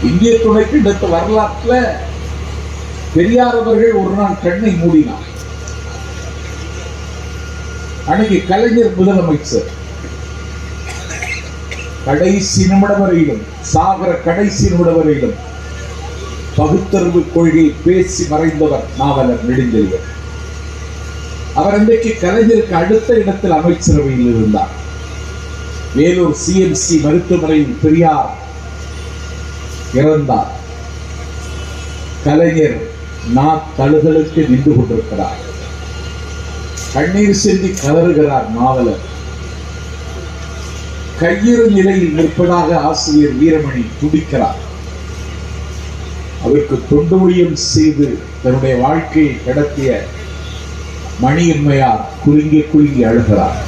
இந்திய துணைக்கண்டத்து வரலாற்றில் பெரியார் அவர்கள் ஒரு நாள் கண்ணை மூடினார். அன்னைக்கு கலைஞர் முதலமைச்சர். கடைசி நிமிடம் வரையிலும், சாகர கடைசி நிமிடம் வரையிலும் பகுத்தறிவு கொள்கையை பேசி மறைந்தவர் நாவலர் நெடுஞ்செழியன். அவர் இன்றைக்கு கலைஞருக்கு அடுத்த இடத்தில் அமைச்சரவையில் இருந்தார். வேலூர் சிஎம்சி மருத்துவமனையில் பெரியார் இறந்தார். கலைஞர் தழுதலுக்கு நின்று கொண்டிருக்கிறார். கண்ணீர் சிந்தி கதறுகிறார் நாவலர். கையிறு நிலையில் நிற்பதாக ஆசிரியர் வீரமணி துடிக்கிறார். அவருக்கு தொண்டுழியம் செய்து தன்னுடைய வாழ்க்கையை கடத்திய மணியம்மையார் குலுங்கி குலுங்கி அழுகிறார்.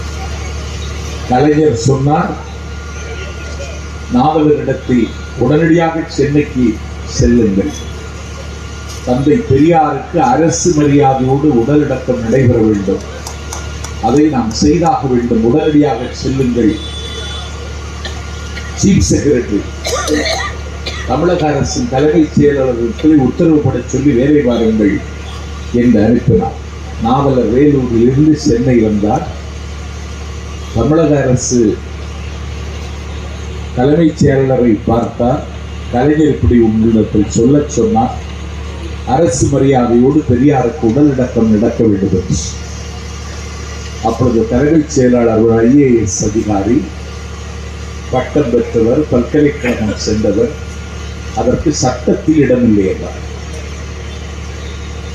கலைஞர் சொன்னார், நாவலரிடத்தில் உடனடியாக சென்னைக்கு செல்லுங்கள். தந்தை பெரியாருக்கு அரசு மரியாதையோடு உடலடக்கம் நடைபெற வேண்டும். அதை நாம் செய்தாக வேண்டும். உடனடியாக செல்லுங்கள். சீஃப் செக்ரட்டரி, தமிழக அரசின் தலைமைச் செயலாளர்களுக்கு உத்தரவுப்பட சொல்லி வேலை பாருங்கள் என்று அனுப்பினார். நாவலர் வேலூரில் இருந்து சென்னை வந்தார். தமிழக அரசு தலைமைச் செயலாளரை பார்த்தார். கலைஞர் இப்படி உங்களிடத்தில் சொல்ல சொன்னார், அரசு மரியாதையோடு பெரியாருக்கு உடலடக்கம் நடக்க வேண்டும் என்று. அப்பொழுது தலைமைச் செயலாளர் ஒரு IAS அதிகாரி, பட்டம் பெற்றவர், பல்கலைக்கழகம் சென்றவர், அதற்கு சட்டத்தில் இடமில்லை என்றார்.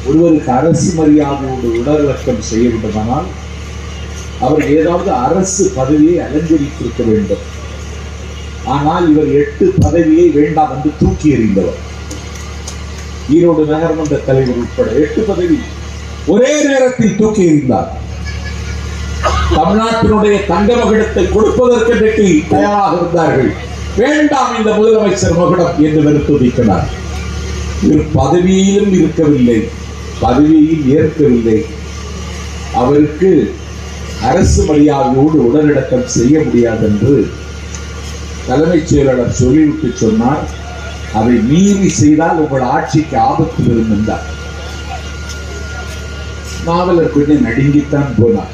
ஒருவருக்கு அரசு மரியாதையோடு உடலடக்கம் செய்ய வேண்டுமானால் அவர் ஏதாவது அரசு பதவியை அலங்கரித்திருக்க வேண்டும். ஆனால் இவர் 8 பதவியை வேண்டாம் என்று தூக்கி எறிந்தவர். ஈரோடு நகர்மன்ற தலைவர் உட்பட 8 பதவி ஒரே நேரத்தில் தூக்கி எறிந்தார். தமிழ்நாட்டினுடைய தங்க மகுடத்தை கொடுப்பதற்கு தயாராக இருந்தார்கள். வேண்டாம் இந்த முதலமைச்சர் மகுடம் என்று வெறுத்துதிக்கிறார். இவர் பதவியிலும் இருக்கவில்லை, பதவியையும் ஏற்கவில்லை. அவருக்கு அரசு மரியாதையோடு உடலடக்கம் செய்ய முடியாது என்று தலைமைச் செயலாளர் சொல்லிவிட்டு சொன்னார், அதை மீறி செய்தால் உங்கள் ஆட்சிக்கு ஆபத்து வரும் என்றார். நாவலர் கொஞ்சம் நடுங்கித்தான் போனார்.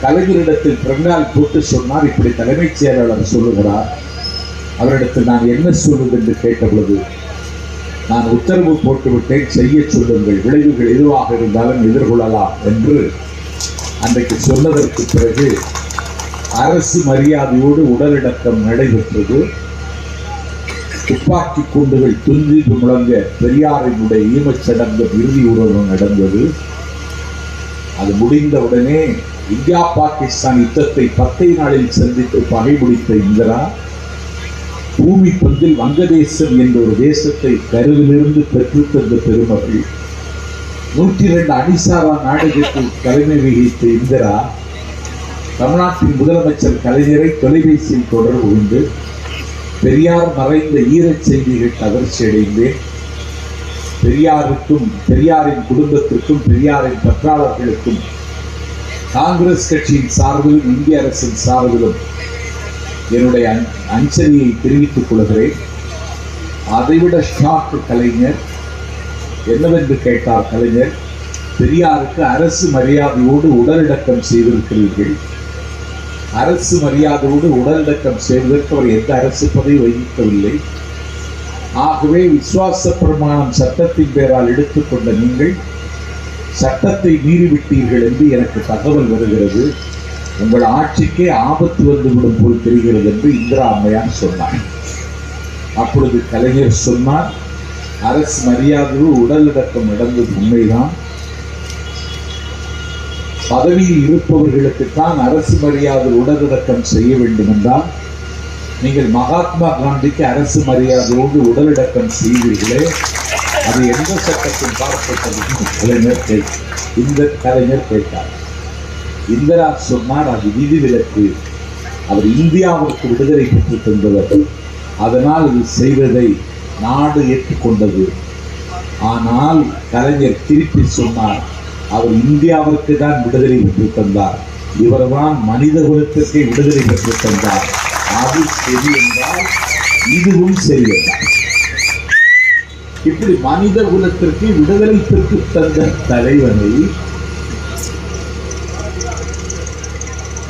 கலைஞரிடத்தில் பிறந்தால் போட்டு சொன்னார், இப்படி தலைமைச் செயலாளர் சொல்லுகிறார், அவரிடத்தில் நான் என்ன சொல்வது என்று கேட்டபொழுது, நான் உத்தரவு போட்டுவிட்டேன், செய்ய சொல்லுங்கள், விளைவுகள் எதுவாக இருந்தாலும் எதிர்கொள்ளலாம் என்று அன்றைக்கு சொன்னதற்கு பிறகு அரசு மரியாதையோடு உடலடக்கம் நடைபெற்றது. துப்பாக்கி குண்டுகள் துந்தி முழங்க பெரியாரினுடைய ஈமச்சடங்கு இறுதி உறவு நடந்தது. அது முடிந்தவுடனே இந்தியா பாகிஸ்தான் யுத்தத்தை 10 நாளில் சந்தித்து பகை முடித்த இந்திரா பூமி பந்தில் வங்கதேசம் என்ற ஒரு தேசத்தை கருவிலிருந்து பெற்றுத்தந்த பெருமகள் 102 அணிசாரா நாடகத்தில் தலைமை வகித்த இந்திரா தமிழ்நாட்டின் முதலமைச்சர் கலைஞரை தொலைபேசியில் தொடர்பு கொண்டு பெரியார் மறைந்த ஈரச் செய்திகள் அதிர்ச்சி அடைந்தேன். பெரியாருக்கும், பெரியாரின் குடும்பத்திற்கும், பெரியாரின் பற்றாளர்களுக்கும் காங்கிரஸ் கட்சியின் சார்பிலும் இந்திய அரசின் சார்பிலும் என்னுடைய அஞ்சலியை தெரிவித்துக் கொள்கிறேன். அதைவிட ஷாக் கலைஞர். என்னவென்று கேட்டார் கலைஞர், பெரியாருக்கு அரசு மரியாதையோடு உடலடக்கம் செய்திருக்கிறீர்கள். அரசு மரியாதையோடு உடலடக்கம் செய்வதற்கு அவர் எந்த அரசு பதவி வகிக்கவில்லை. ஆகவே விசுவாச பிரமாணம் சட்டத்தின் பேரால் எடுத்துக்கொண்ட நீங்கள் சட்டத்தை மீறிவிட்டீர்கள் என்று எனக்கு தகவல் வருகிறது. உங்கள் ஆட்சிக்கே ஆபத்து வந்துவிடும் போல் தெரிகிறது என்று இந்திரா அம்மையார் சொன்னார். அப்பொழுது கலைஞர் சொன்னார், அரசு மரியாதையோடு உடலடக்கம் நடந்தது உண்மைதான். பதவியில் இருப்பவர்களுக்குத்தான் அரசு மரியாதை உடலடக்கம் செய்ய வேண்டும் என்றால் நீங்கள் மகாத்மா காந்திக்கு அரசு மரியாதையோடு உடலடக்கம் செய்வீர்களே, அது எந்த சட்டத்தின் பார்க்கப்பட்டது? இந்த கலைஞர் கேட்டார். இந்திரா சொன்னார், அது விதிவிலக்கு. அவர் இந்தியாவிற்கு விடுதலை பெற்று தந்தவர், அதனால் இது செய்வதை நாடு ஏற்றுக்கொண்டது. ஆனால் கலைஞர் திருப்பி சொன்னார், அவர் இந்தியாவிற்கு தான் விடுதலை பெற்று தந்தார், இவர்தான் மனித குலத்திற்கே விடுதலை பெற்று தந்தார். அது சரி என்றால் இதுவும் சரி என்றார். இப்படி மனித குலத்திற்கு விடுதலை பெற்று தந்த தலைவனை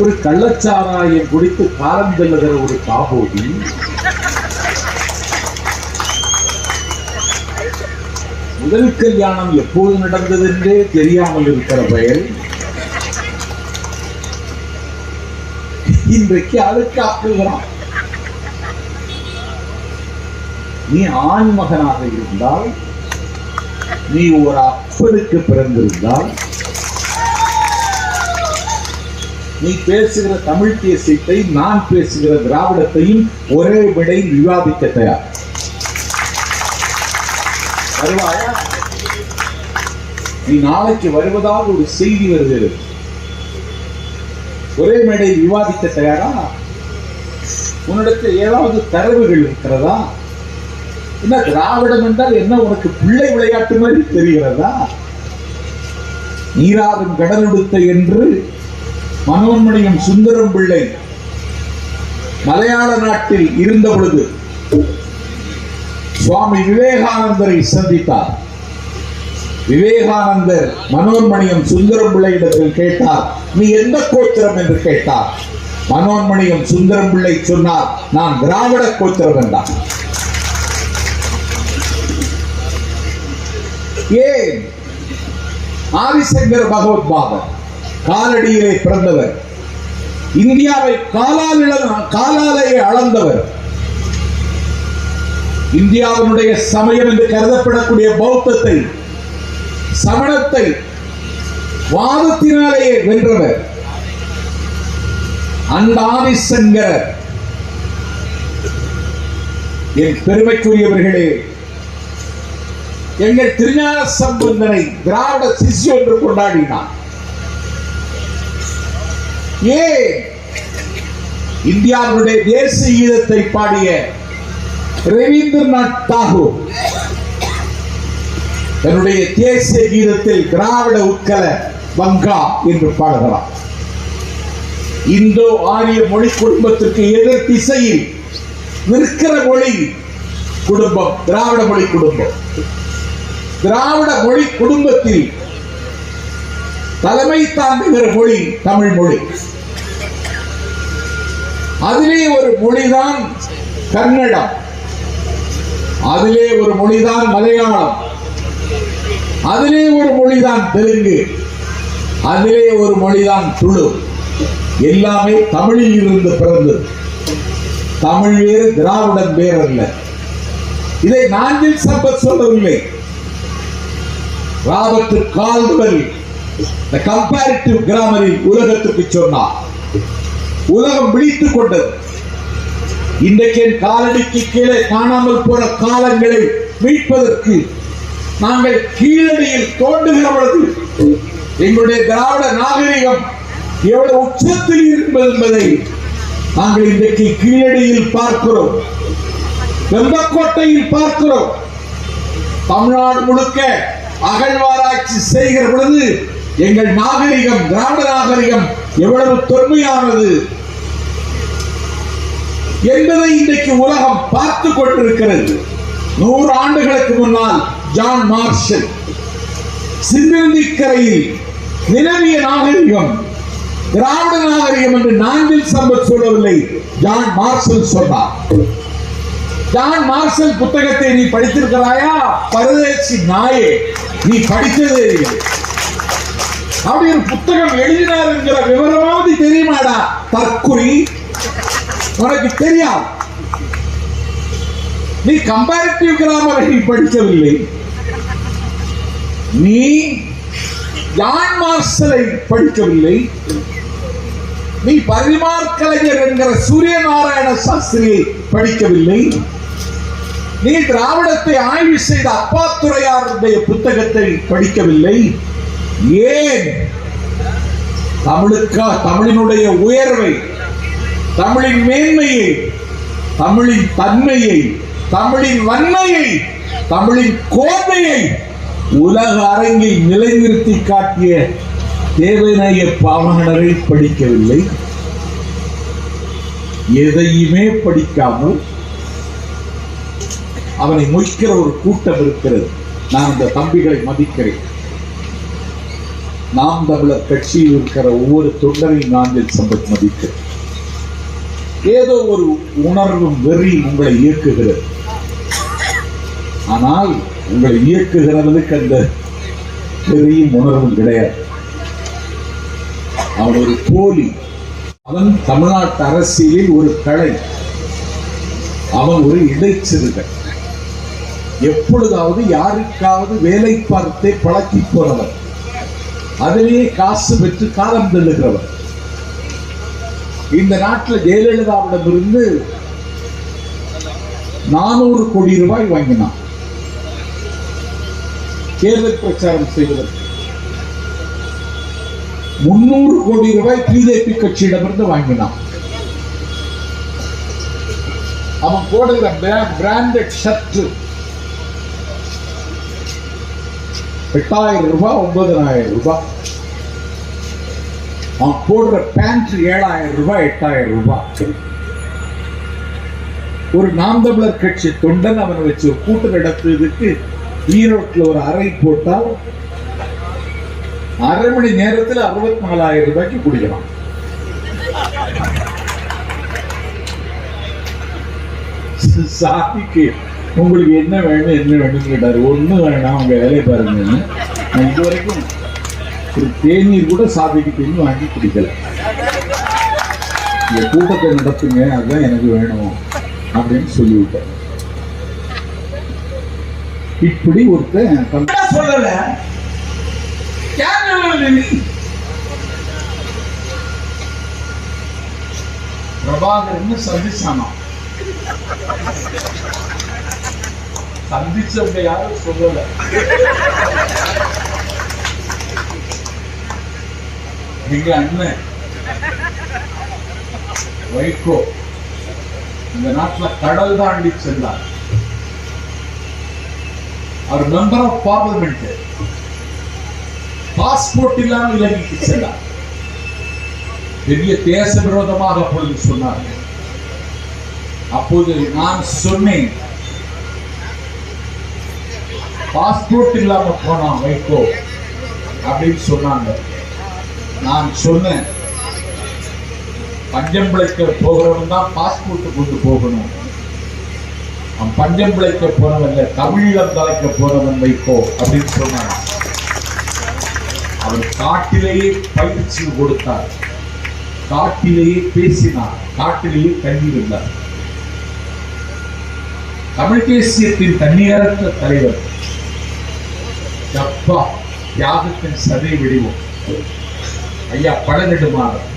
ஒரு கள்ளச்சாராயம் குடித்து காலம் செல்லுகிற ஒரு காபோதி, முதல் கல்யாணம் எப்போது நடந்தது என்றே தெரியாமல் இருக்கிற பயல் இன்றைக்கு அழுக்காக்குகிறான். நீ ஆண் மகனாக இருந்தால், நீ ஒரு அப்பனுக்கு பிறந்திருந்தால், நீ பேசுகிற தமிழ் தேசியத்தை நான் பேசுகிற திராவிடத்தையும் ஒரே விடையில் விவாதிக்க தயார். வருவாயா? நீ நாளைக்கு வருவதாக ஒரு செய்தி வருகிறது. ஒரே மேடையில் விவாதிக்க தயாரா? உன்னிடத்தில் ஏதாவது தரவுகள் இருக்கிறதா? என்ன திராவிடம் என்றால் என்ன உனக்கு பிள்ளை விளையாட்டு மாதிரி தெரிகிறதா? நீராறும் கடலுடுத்த என்று மனோன்மணியம் சுந்தரம் பிள்ளை மலையாள நாட்டில் இருந்த பொழுது சுவாமி விவேகானந்தரை சந்தித்தார். விவேகானந்தர் மனோன்மணியம் சுந்தரம் பிள்ளையிடத்தில் கேட்டார், நீ எந்த கோத்திரம் என்று கேட்டார். மனோன்மணியம் சுந்தரம் பிள்ளை சொன்னார், நான் திராவிட கோத்திரம் என்றார். ஏன்? ஆதிசங்கர பகவத்பாதர் காலடியிலே பிறந்தவர், இந்தியாவை காலாலேயே அளந்தவர், இந்தியாவினுடைய சமயம் என்று கருதப்படக்கூடிய பௌத்தத்தை, சமணத்தை வாதத்தினாலேயே வென்றவர் அந்த ஆதிசங்கரர். என் பெருமைக்குரியவர்களே, எங்கள் திருஞான சம்பந்தனை திராவிட சிஷ்யன் என்று கொண்டாடினார். ஏன்? இந்தியாவுடைய தேசிய கீதத்தை பாடிய ரவீந்திரநாத் தாகூர் தன்னுடைய தேசிய கீதத்தில் திராவிட உட்கல வங்கா என்று பாடுகிறார். இந்தோ ஆரிய மொழி குடும்பத்திற்கு எதிர் திசையில் நிற்கிற மொழி குடும்பம் திராவிட மொழி குடும்பம். திராவிட மொழி குடும்பத்தில் தலைமை தாங்குகிற மொழி தமிழ் மொழி. அதிலே ஒரு மொழிதான் கன்னடம், அதிலே ஒரு மொழிதான் மலையாளம், அதிலே ஒரு மொழிதான் தெலுங்கு, அதிலே ஒரு மொழிதான் துளு. எல்லாமே தமிழில் இருந்து பிறந்தது. தமிழ் வேறு, திராவிடம் வேறு அல்ல. இதை நாஞ்சில் சம்பத் சொல்லவில்லை. ராபர்ட் கால்டுவெல் கம்பேரிட்டிவ் கிராமரில் உலகத்துக்கு சொன்னார். உலகம் விழித்துக் கொண்டது. இன்றைக்கு என் காலடிக்கு கீழே காணாமல் போன காலங்களை மீட்பதற்கு நாங்கள் கீழடியில் தோண்டுகிற பொழுது எங்களுடைய திராவிட நாகரிகம் எவ்வளவு உச்சத்தில் இருப்பது என்பதை நாங்கள் இன்றைக்கு கீழடியில் பார்க்கிறோம், வெம்பக்கோட்டையில் பார்க்கிறோம். தமிழ்நாடு முழுக்க அகழ்வாராய்ச்சி செய்கிற பொழுது எங்கள் நாகரிகம், திராவிட நாகரிகம் எவ்வளவு தொன்மையானது என்பதை இன்றைக்கு உலகம் பார்த்து கொண்டிருக்கிறது. 100 ஆண்டுகளுக்கு முன்னால் ஜான் மார்ஷல் சிந்துநதிக்கரையில் நிலவிய நாகரிகம் திராவிட நாகரிகம் என்று நாஞ்சில் சம்பத் சொல்லவில்லை, ஜான் மார்ஷல் சொன்னார். ஜான் மார்ஷல் புத்தகத்தை நீ படித்திருக்கிறாயா? பரதேசி நாயே, நீ படித்ததே இல்லை. அப்படி ஒரு புத்தகம் எழுதினார் என்கிற விவரமாவது தெரியுமாடா? தற்குறி, உனக்கு தெரியாது. நீ கம்பேரிட்டிவ் கிராமரை படிக்கவில்லை, நீ ஜான் மார்ஷலை படிக்கவில்லை, நீ பரிமார் கலைஞர் என்கிற சூரிய நாராயண சாஸ்திரியை படிக்கவில்லை, நீ திராவிடத்தை ஆய்வு செய்த அப்பாத்துரையாருடைய புத்தகத்தை படிக்கவில்லை. ஏன்? தமிழினுடைய உயர்வை, தமிழின் மேன்மையை, தமிழின் தன்மையை, தமிழின் வன்மையை, தமிழின் கோட்டையை உலக அரங்கில் நிலைநிறுத்தி காட்டிய தேவநேய பாவாணரை படிக்கவில்லை. எதையுமே படிக்காமல் அவனை மொய்க்கிற ஒரு கூட்டம் இருக்கிறது. நான் அந்த தம்பிகளை மதிக்கிறேன். நாம் தமிழர் கட்சியில் இருக்கிற ஒவ்வொரு தொண்டரையும் நான் சம்பத் மதிக்கிறேன். ஏதோ ஒரு உணர்வும் வெறி உங்களை இயக்குகிறது. ஆனால் உங்களை இயக்குகிறதுக்கு அந்த வெறியும் உணர்வும் கிடையாது. அவன் ஒரு போலி. அவன் தமிழ்நாட்டு அரசியலில் ஒரு களை. அவன் ஒரு இடைச்சிறுகன். எப்பொழுதாவது யாருக்காவது வேலை பார்த்தே பழக்கி போறவர், அதிலேயே காசு பெற்று காலம் தள்ளுகிறவர். இந்த நாட்டில் ஜெயலலிதாவிடமிருந்து 400 கோடி ரூபாய் வாங்கினான் தேர்தல் பிரச்சாரம் செய்வதற்கு. 300 கோடி ரூபாய் பிஜேபி கட்சியிடமிருந்து வாங்கினான். அவன் போடுகிற பிராண்டட் ஷர்ட் 8,000 ரூபாய் 9,000 ரூபாய். அவன் போடுற பேண்ட் 7,000 ரூபாய் 8,000 ரூபாய். ஒரு நாம் தமிழர் கட்சி தொண்டன் அவனை வச்சு ஒரு கூட்டம் நடத்துவதற்கு ஈரோட்டில் ஒரு அறை போட்டால் அரை மணி நேரத்தில் 64,000 ரூபாய்க்கு குடிக்கலாம். சாமிக்கு உங்களுக்கு என்ன வேணும் கேட்டாரு. ஒண்ணு வேணாம், உங்க வேலையை பாருங்க. நான் இதுவரைக்கும் ஒரு தேநீர் கூட சாதிக்கு பின் வாங்கி குடிக்கல. இந்த கூட்டத்தை நடத்துங்க, அதுதான் எனக்கு வேணும் அப்படின்னு சொல்லிவிட்டேன். இப்படி ஒருத்தன் சொல்லல. பிரபாகரன் சந்திச்சானா? சந்திச்சவங்க யாரும் சொல்லல. எங்க அண்ணன் வைகோ இந்த நாட்டில் கடல் தாண்டி சென்றார். Our member of parliament. Passport இல்லாமல் இலங்கைக்கு சென்றார். பெரிய தேச விரோதமாக அப்பொழுது சொன்னார். அப்போது நான் சொன்னேன், பாஸ்போர்ட் இல்லாம போனான் வைகோ அப்படின்னு சொன்னாங்க. நான் சொன்னேன், பஞ்சம் பிழைக்க போகிறவன் தான் பாஸ்போர்ட் கொண்டு போகணும். அவன் பஞ்சம் பிழைக்க போனவன், தமிழீழம் தலைக்க போனவன் வைகோ அப்படின்னு சொன்னான். அவர் காட்டிலேயே பயிற்சி கொடுத்தார், காட்டிலேயே பேசினார், காட்டிலேயே தங்கியிருந்தார். தமிழ் தேசியத்தின் தன்னிகரற்ற தலைவர், அப்பா தியாகத்தின் சதை வெடிவோம் ஐயா பழநெடுமாறன்.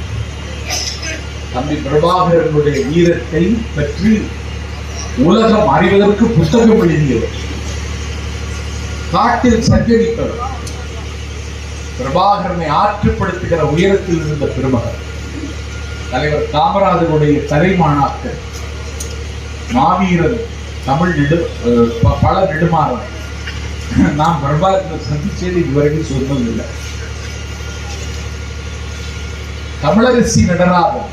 தம்பி பிரபாகரனுடைய வீரத்தை பற்றி உலகம் அறிவதற்கு புத்தகம் எழுதியவர், காட்டில் சஞ்சரித்தவர், பிரபாகரனை ஆற்றுப்படுத்துகிற உயரத்தில் இருந்த பெருமகன், தலைவர் காமராஜருடைய தலைமாணாக்கர், மாவீரன் தமிழ் பல நெடுமாறன். நான் பிரபாகரனை சந்திச்சது இதுவரைக்கும் சொன்னதில்லை. தமிழரசி நடராஜன்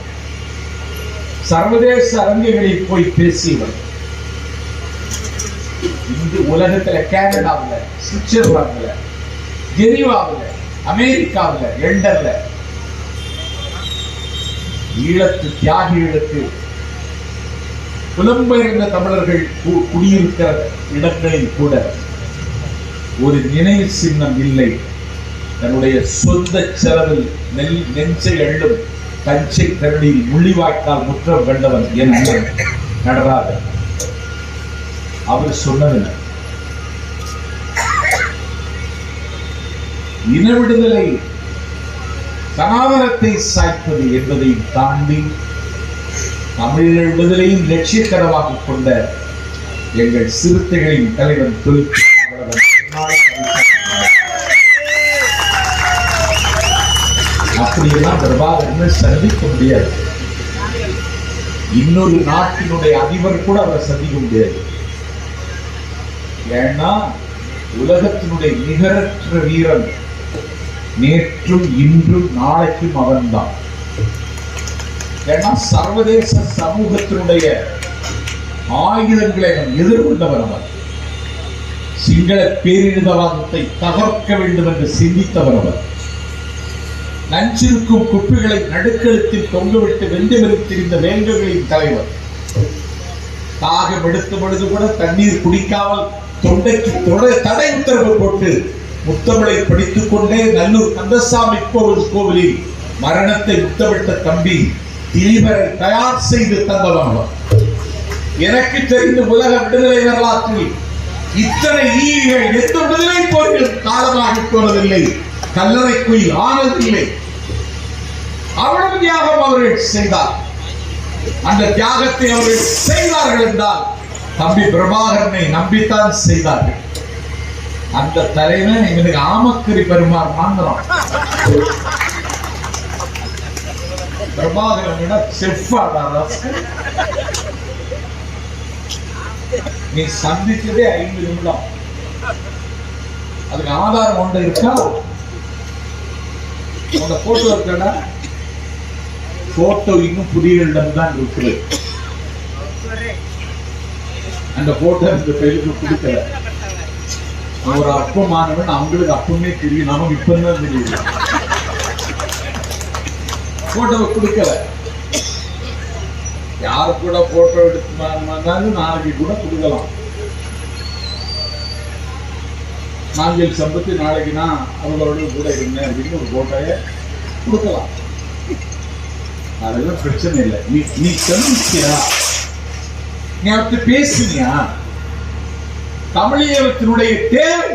சர்வதேச அரங்குகளில் போய் பேசியவர். இந்த உலகத்தில் கனடாவில், சுவிட்சர்லாந்துல, ஜெனீவாவில், அமெரிக்காவில், லண்டன்ல ஈழத்து தியாகிகளுக்கு புலம்பெயர்ந்த தமிழர்கள் குடியிருக்கிற இடங்களில் கூட ஒரு நினைவு சின்னம் இல்லை. தன்னுடைய சொந்த செலவில் நெஞ்சை எள்ளும் கஞ்சை கருணியில் முள்ளிவாய்க்கால் முற்றம் கண்டவன் என் அண்ணன் நடராஜன். அவர் சொன்னதில்லை, இன விடுதலை சனாதனத்தை சாய்ப்பது என்பதை தாண்டி தமிழர் விடுதலையும் லட்சியக்கரமாக கொண்ட எங்கள் சிறுத்தைகளின் தலைவன் அப்படியெல்லாம் பிரபாகரன் சந்திக்க முடியாது. இன்னொரு நாட்டினுடைய அதிபர் கூட அவரை சந்திக்க முடியாது. ஏன்னா உலகத்தினுடைய நிகரற்ற வீரன் நேற்றும் இன்றும் நாளைக்கும் அவன்தான். ஏன்னா சர்வதேச சமூகத்தினுடைய ஆயுதங்களை அவன் எதிர்கொண்டவர். அவர் சிங்கள பேரினவாதத்தை தகர்க்க வேண்டும் என்று சிந்தித்தவர். அவர் நஞ்சிருக்கும் குப்பிகளை நடுக்களத்தில் தொங்கவிட்டு வெந்தெரித்திருந்த வேங்கர்களின் தலைவர். தாகம் எடுத்த பொழுது கூட தண்ணீர் குடிக்காமல் தொண்டைக்கு தடை உத்தரவு போட்டு முத்தமிழை படித்துக் கொண்டே நல்லூர் கந்தசாமி கோவிலில் மரணத்தை முத்தமிட்ட தம்பி திலீபரை தயார் செய்து தந்தவர். எனக்கு தெரிந்த உலக விடுதலை வரலாற்றில் இத்தனை ஈகள் எந்த விடுதலை போரிலும் காலமாக போனதில்லை, கல்லறை குயில் ஆனதில்லை. அவ்வளவு தியாகம் அவர்கள் செய்தார். அந்த தியாகத்தை அவர்கள் செய்தார்கள் என்றால் தம்பி பிரபாகரனை நம்பித்தான் செய்தார்கள். அந்த தலைவன் எங்களுக்கு ஆமக்கரி பெருமாள் மாந்திரம். பிரபாகரன் விட செஃப்பாடாரா நீ சந்திச்சதே 5 நிமிடம். அதுக்கு ஆதாரம் ஒன்று இருக்கா? உங்க போட்டோ இருக்கா? போட்டோ இன்னும் புதிய இடம் தான் இருக்குது. அந்த போட்டோ இந்த பேருக்கு கொடுக்கல. ஒரு அப்பமானவன் அவங்களுக்கு அப்பமே தெரியும், நமக்கு இப்பதான் தெரியுது. போட்டோவை கொடுக்கல. யாரு கூட போட்டோ எடுத்து நாளைக்கு கூட கொடுக்கலாம். நாங்கள் சம்பத்தி நாளைக்கு நான் அவங்களோட கூட இருந்தேன் அப்படின்னு ஒரு போட்டோய கொடுக்கலாம். அதெல்லாம் பிரச்சனை இல்லை. நீ சந்திச்சியா, நீ அவர்கிட்ட பேசினியா? தமிழீழத்தினுடைய தேவை,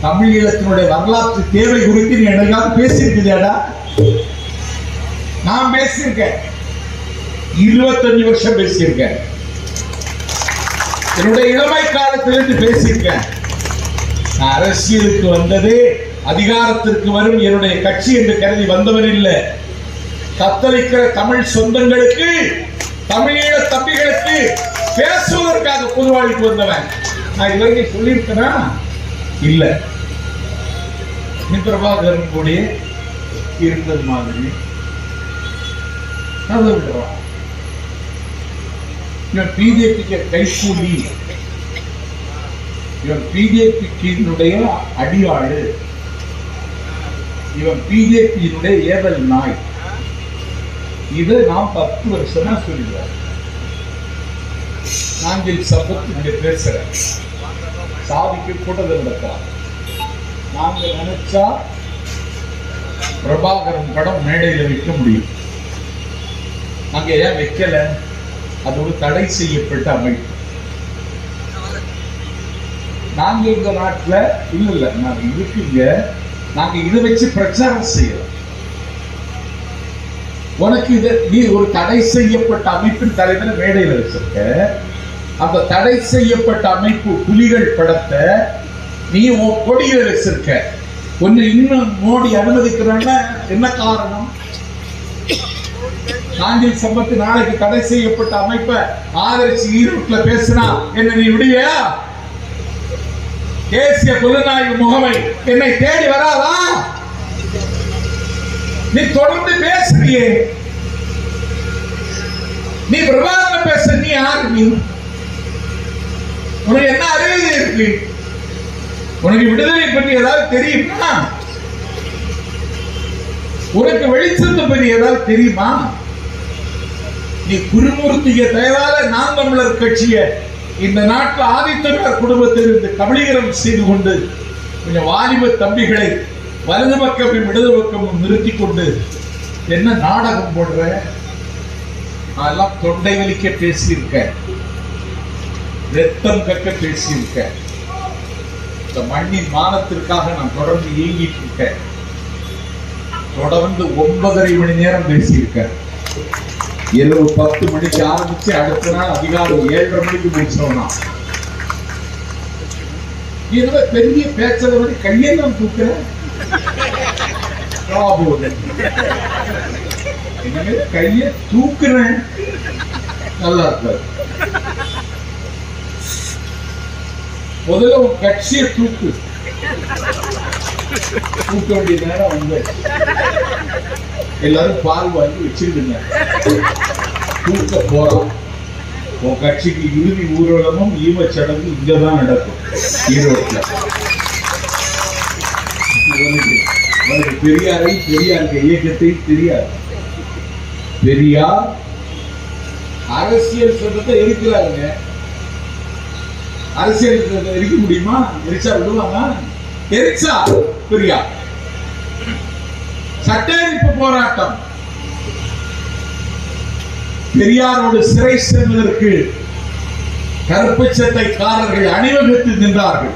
தமிழீழத்தினுடைய வரலாற்று தேவை குறித்து நீ எனக்காவது பேசியிருக்கிறியாடா? நான் பேசியிருக்கேன். 25 வருஷம் பேசியிருக்கேன். என்னுடைய இளமை காலத்திலிருந்து பேசியிருக்கேன். நான் அரசியலுக்கு வந்தது அதிகாரத்திற்கு வரும் என்னுடைய கட்சி என்று கருதி வந்தவன் இல்லை. தத்தளிக்கிற தமிழ் சொந்தங்களுக்கு, தமிழீழ தம்பிகளுக்கு பேசுவதற்காக பொதுவாழ்வுக்கு வந்தவன். நான் இதுவரைக்கும் சொல்லியிருக்கேனா? இல்ல. பிரபாகரன் கூட இருந்தது மாதிரி இவன் பிஜேபிக்கு கைகூலி, இவன் பிஜேபியினுடைய அடியாளு, இவன் பிஜேபியினுடைய ஏவல் நாய். இதை நான் 10 வருஷமா சொல்லுவேன். நாங்கள் சம்பத் இங்க பேசுறேன். சாதிக்கு கூட்டத்தில் நடக்கலாம். நாங்க நினைச்சா பிரபாகரன் படம் மேடையில் வைக்க முடியும். நாங்க ஏன் வைக்கல? அது ஒரு தடை செய்யப்பட்ட அமைப்பு. நாங்க இந்த நாட்டில் இல்ல நாங்க இருக்கீங்க, நாங்க இதை வச்சு பிரச்சாரம் செய்யலாம். உனக்கு இது நீ ஒரு தடை செய்யப்பட்ட அமைப்பின் தலைவர் மேடையில் வச்சிருக்க. அந்த தடை செய்யப்பட்ட அமைப்பு புலிகள் படத்தை நீ உன் கொடியில வச்சிருக்க. ஒன்னு இன்னும் மோடி அனுமதிக்கிறான்னா என்ன காரணம்? நாஞ்சில் சம்பத்து நாளைக்கு தடை செய்யப்பட்ட அமைப்பை ஆதரிச்சு ஈரோட்டில் பேசினா என்ன நீ விடுவியா? தேசிய புலனாய்வு முகமை என்னை தேடி வராதா? நீ தொடர்ந்து பேசுறியே. நீ பிரபாகரன் பேச நீ யாரு? நீ உனக்கு என்ன அறிவு இருக்கு? உனக்கு விடுதலை பற்றி ஏதாவது தெரியுமா? உனக்கு வெளிச்சத்தை பற்றி ஏதாவது தெரியுமா? நீ குருமூர்த்திய தயவால நாம் தமிழர் கட்சியை இந்த நாட்டில் ஆதித்தமிழர் குடும்பத்தில் இருந்து கபலீகரம் செய்து கொண்டு கொஞ்சம் வாலிப தம்பிகளை வலது பக்கமும் இடது பக்கமும் நிறுத்தி கொண்டு என்ன நாடகம் போடுற? அதெல்லாம் தொண்டை வலிக்க பேசியிருக்க, ரத்தம் கக்க பேசியிருக்க. இந்த மண்ணின் மானத்திற்காக நான் தொடர்ந்து இயங்கிட்டு இருக்கேன். தொடர்ந்து 9.5 மணி நேரம் பேசியிருக்கேன். இரவு 10 மணிக்கு ஆரம்பிச்சு அடுத்த நாள் அதிகாலை 7:30 மணிக்கு முடிச்சோம்னா இதுல பெரிய பேச்சத மாதிரி கையெல்லாம் தூக்குறேன். கைய தூக்குறேன். நல்லா இருக்காது. முதல்ல உன் கட்சியை தூக்க வேண்டிய நேரம் வந்து எல்லாரும் பால் வாங்கி வச்சிருந்தீங்க. தூக்க போறோம். உன் கட்சிக்கு இறுதி ஊர்வலமும் ஈமச்சடங்கு இங்கதான் நடக்கும், ஈரோட்டில். பெரியாரை, பெரியார் இயக்கத்தை தெரியாது. பெரியார் அரசியல் சட்டத்தை எரிக்கிறாருங்க. அரசியல் எரிக்க முடியுமா? எரிச்சா விடுவாங்க? எரிச்சா பெரியார். சட்ட எரிப்பு போராட்டம், பெரியாரோடு சிறை செல்வதற்கு கருப்பு சட்டைக்காரர்கள் அணிவகுத்து நின்றார்கள்.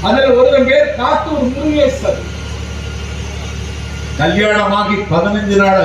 அதில் ஒரு பேர் காத்தூர் முருகேசன். கல்யாணமாகி 15 நாள்